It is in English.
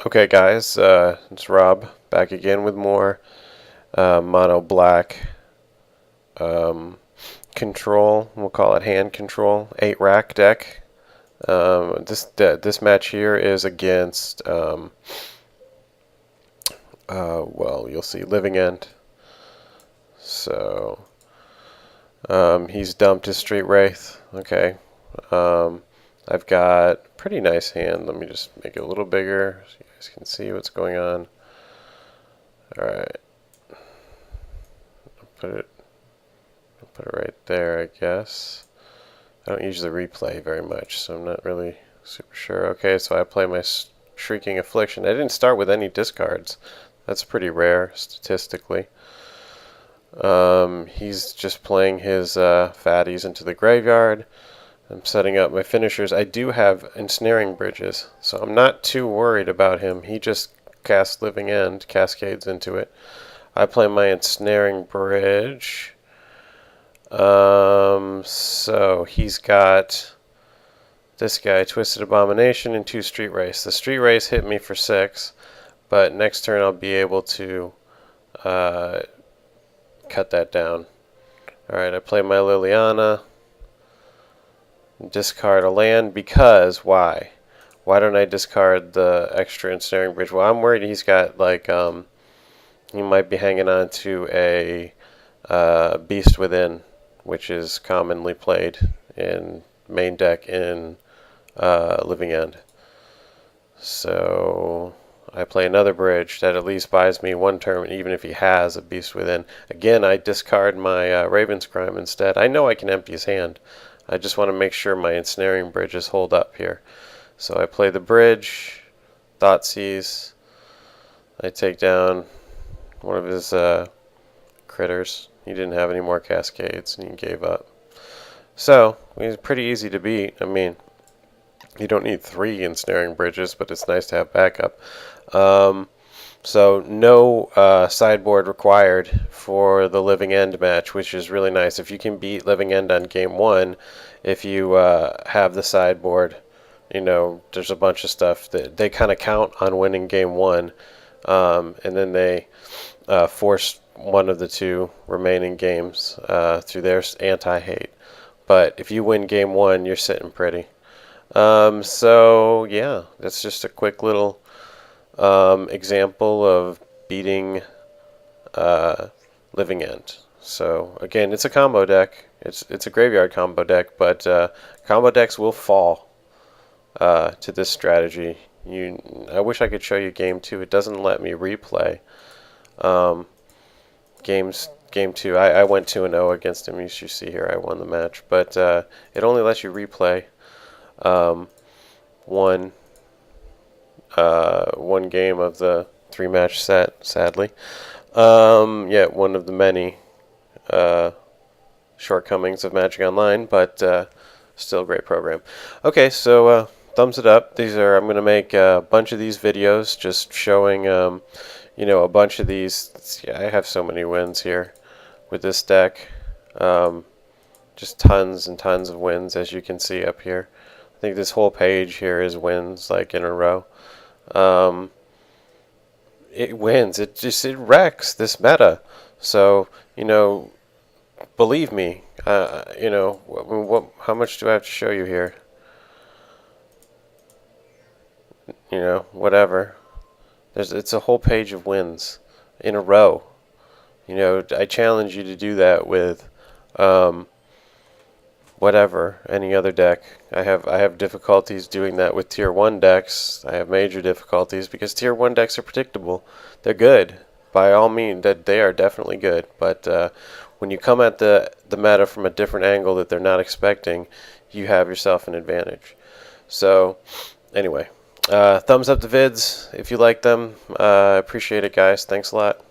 Okay, guys, it's Rob back again with more mono black control. We'll call it hand control 8-rack deck. This match here is against well, you'll see Living End. So he's dumped his Street Wraith. Okay, I've got a pretty nice hand. Let me just make it a little bigger so you guys can see what's going on. All right. Put it right there, I guess. I don't usually replay very much, so I'm not really super sure. Okay, so I play my Shrieking Affliction. I didn't start with any discards. That's pretty rare, statistically. He's just playing his fatties into the graveyard. I'm setting up my finishers. I do have Ensnaring Bridges, so I'm not too worried about him. He just casts Living End, cascades into it. I play my Ensnaring Bridge. So he's got this guy, Twisted Abomination, and 2 Street Wraiths. The Street Wraiths hit me for 6, but next turn I'll be able to cut that down. Alright, I play my Liliana, discard a land, because why? Why don't I discard the extra Ensnaring Bridge? Well, I'm worried he's got, like, he might be hanging on to a Beast Within, which is commonly played in main deck in Living End. So I play another bridge that at least buys me 1 turn, even if he has a Beast Within. Again, I discard my Raven's Crime instead. I know I can empty his hand. I just want to make sure my Ensnaring Bridges hold up here. So I play the bridge, Thoughtseize. I take down one of his critters. He didn't have any more cascades, and he gave up. So, he's pretty easy to beat. I mean, you don't need 3 Ensnaring Bridges, but it's nice to have backup. So, no sideboard required for the Living End match, which is really nice. If you can beat Living End on game 1, if you have the sideboard, you know, there's a bunch of stuff that they kind of count on winning game 1, and then they force one of the 2 remaining games through their anti-hate. But if you win game 1, you're sitting pretty. So yeah, that's just a quick little example of beating Living End. So again, it's a combo deck. It's a graveyard combo deck, but combo decks will fall to this strategy. I wish I could show you game 2. It doesn't let me replay. Game 2, I went 2-0 against him. You should see here I won the match, but it only lets you replay one game of the 3-match set. Sadly, yeah, one of the many shortcomings of Magic Online, but still a great program. Okay, so thumbs it up. I'm going to make a bunch of these videos just showing you know, a bunch of these. I have so many wins here with this deck. Just tons and tons of wins, as you can see up here. I think this whole page here is wins, like in a row. It wins. It wrecks this meta. So, you know, believe me. You know, how much do I have to show you here? You know, whatever. It's a whole page of wins in a row. You know, I challenge you to do that with whatever, any other deck. I have difficulties doing that with tier 1 decks. I have major difficulties because tier 1 decks are predictable. They're good. By all means, they are definitely good. But when you come at the meta from a different angle that they're not expecting, you have yourself an advantage. So, anyway. Thumbs up the vids if you like them. I appreciate it, guys. Thanks a lot.